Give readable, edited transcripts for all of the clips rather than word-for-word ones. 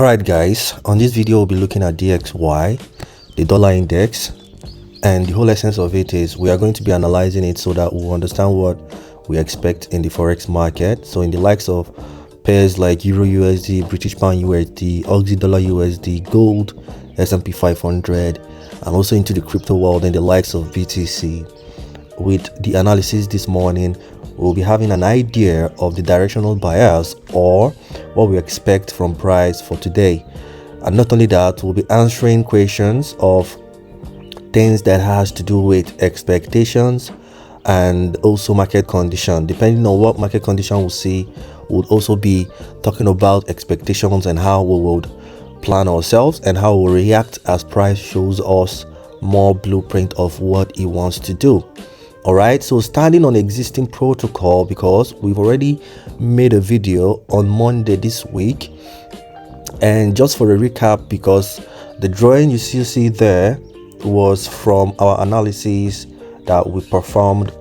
Alright guys, on this video we'll be looking at DXY, the dollar index, and the whole essence of it is we are going to be analyzing it so that we'll understand what we expect in the forex market. So in the likes of pairs like Euro USD, British Pound USD, Aussie Dollar USD, Gold, S&P 500, and also into the crypto world in the likes of BTC. With the analysis this morning, we'll be having an idea of the directional bias or what we expect from price for today. And not only that, we'll be answering questions of things that has to do with expectations and also market condition. Depending on what market condition we'll see, we'll also be talking about expectations and how we would plan ourselves and how we'll react as price shows us more blueprint of what it wants to do. All right, so standing on existing protocol, because we've already made a video on Monday this week, and just for a recap, because the drawing you see there was from our analysis that we performed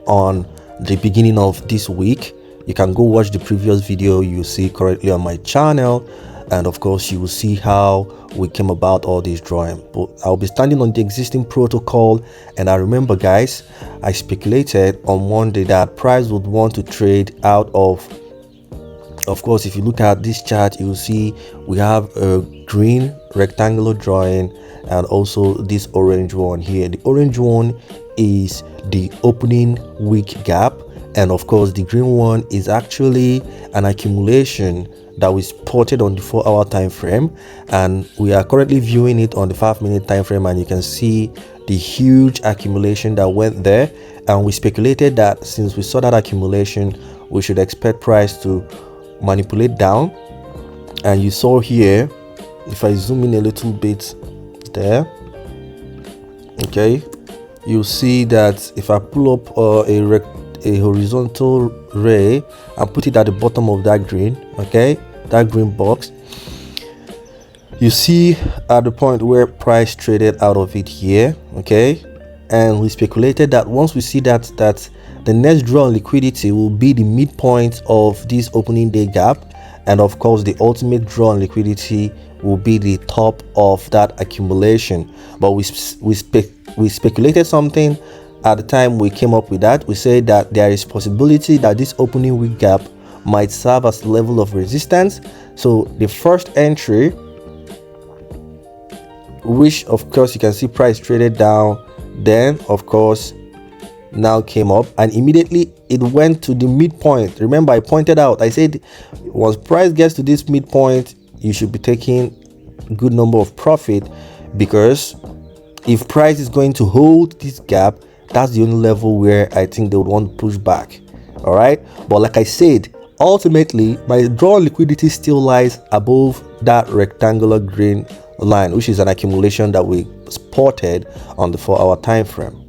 on the beginning of this week. You can go watch the previous video you see currently on my channel, and of course you will see how we came about all this drawing. But I'll be standing on the existing protocol. And I remember guys, I speculated on Monday that price would want to trade out of course if you look at this chart, you will see we have a green rectangular drawing and also this orange one here. The orange one is the opening week gap, and of course the green one is actually an accumulation that we spotted on the 4-hour time frame, and we are currently viewing it on the 5-minute time frame, and you can see the huge accumulation that went there. And we speculated that since we saw that accumulation, we should expect price to manipulate down. And you saw here, if I zoom in a little bit there, okay, you'll see that if I pull up a horizontal ray and put it at the bottom of that green, okay, that green box, you see at the point where price traded out of it here, okay, and we speculated that once we see that the next draw on liquidity will be the midpoint of this opening day gap, and of course the ultimate draw on liquidity will be the top of that accumulation. But we speculated something. At the time we came up with that, we said that there is possibility that this opening week gap might serve as a level of resistance. So the first entry, which of course you can see price traded down, then of course now came up and immediately it went to the midpoint. Remember, I pointed out, I said once price gets to this midpoint, you should be taking a good number of profit, because if price is going to hold this gap, that's the only level where I think they would want to push back. All right, but like I said, ultimately my draw liquidity still lies above that rectangular green line, which is an accumulation that we spotted on the 4-hour time frame.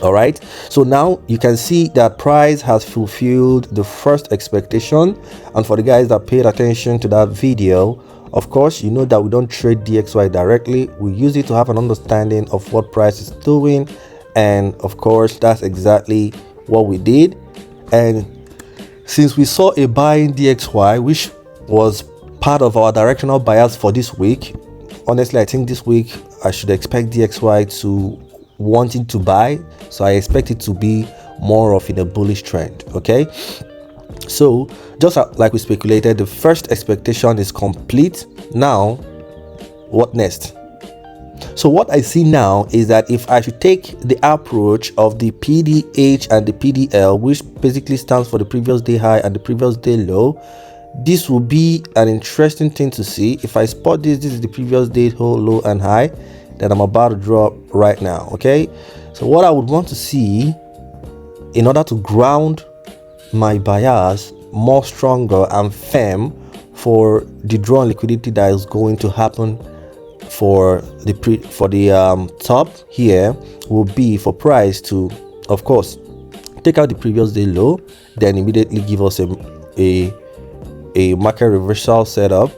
All right, so now you can see that price has fulfilled the first expectation. And for the guys that paid attention to that video, of course you know that we don't trade DXY directly. We use it to have an understanding of what price is doing, and of course that's exactly what we did. And since we saw a buy in DXY, which was part of our directional bias for this week, honestly I think this week I should expect DXY to wanting to buy, so I expect it to be more of in a bullish trend. Okay, so just like we speculated, the first expectation is complete. Now what next? So what I see now is that if I should take the approach of the PDH and the PDL, which basically stands for the previous day high and the previous day low, this will be an interesting thing to see. If I spot this is the previous day low and high that I'm about to draw right now. Okay, so what I would want to see in order to ground my bias more stronger and firm for the draw on liquidity that is going to happen for the top here will be for price to, of course, take out the previous day low, then immediately give us a market reversal setup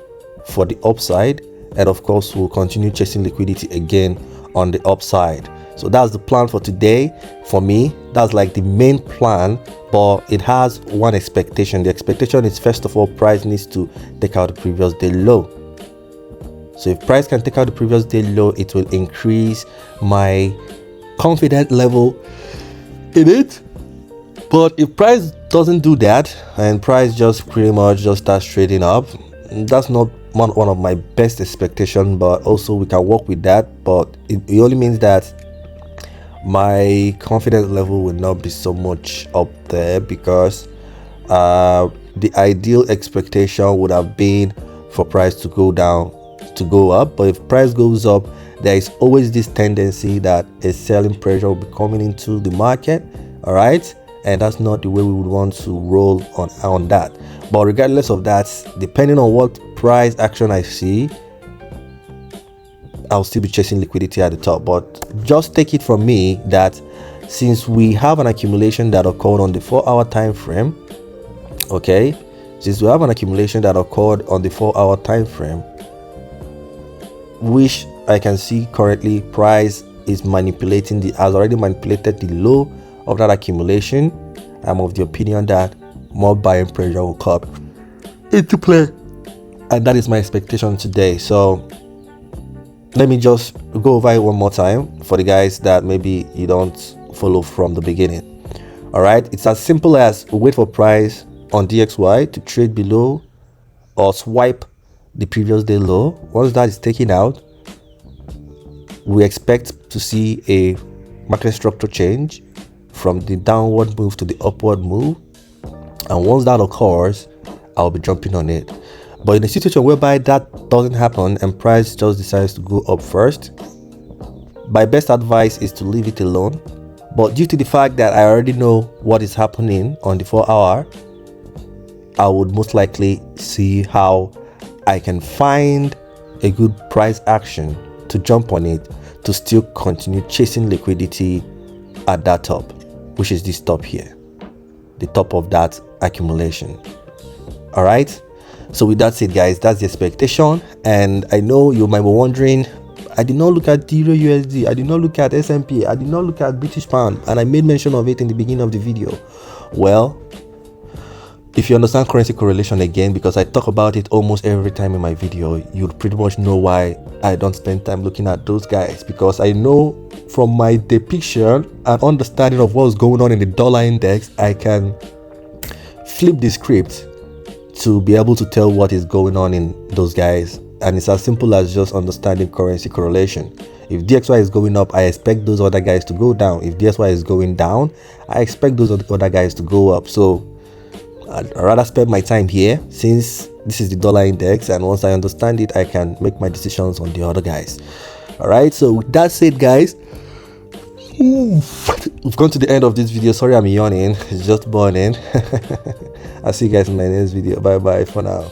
for the upside, and of course we'll continue chasing liquidity again on the upside. So that's the plan for today. For me, That's like the main plan, but it has one expectation. The expectation is, first of all, price needs to take out the previous day low. So if price can take out the previous day low, it will increase my confidence level in it. But if price doesn't do that and price just pretty much just starts trading up, that's not one of my best expectations, but also we can work with that. But it only means that my confidence level will not be so much up there, because the ideal expectation would have been for price to go down to go up. But if price goes up, there is always this tendency that a selling pressure will be coming into the market. All right, and that's not the way we would want to roll on that. But regardless of that, depending on what price action I see, I'll still be chasing liquidity at the top. But just take it from me that since we have an accumulation that occurred on the 4-hour time frame, okay, since we have an accumulation that occurred on the 4-hour time frame, which I can see currently price is manipulating, has already manipulated the low of that accumulation, I'm of the opinion that more buying pressure will come into play, and that is my expectation today. So let me just go over it one more time for the guys that maybe you don't follow from the beginning. All right, it's as simple as wait for price on DXY to trade below or swipe the previous day low. Once that is taken out, we expect to see a market structure change from the downward move to the upward move, and once that occurs, I'll be jumping on it. But in a situation whereby that doesn't happen and price just decides to go up first, my best advice is to leave it alone. But due to the fact that I already know what is happening on the 4-hour, I would most likely see how I can find a good price action to jump on it to still continue chasing liquidity at that top, which is this top here, the top of that accumulation. All right, so with that said, guys, that's the expectation. And I know you might be wondering, I did not look at Euro USD, I did not look at S&P, I did not look at British Pound, and I made mention of it in the beginning of the video. Well, if you understand currency correlation again, because I talk about it almost every time in my video, you'll pretty much know why I don't spend time looking at those guys, because I know from my depiction and understanding of what's going on in the dollar index, I can flip the script to be able to tell what is going on in those guys. And it's as simple as just understanding currency correlation. If DXY is going up, I expect those other guys to go down. If DXY is going down, I expect those other guys to go up. So I'd rather spend my time here, since this is the dollar index, and once I understand it, I can make my decisions on the other guys. All right, so with that said, guys, we've gone to the end of this video. Sorry I'm yawning, it's just burning. I'll see you guys in my next video. Bye bye for now.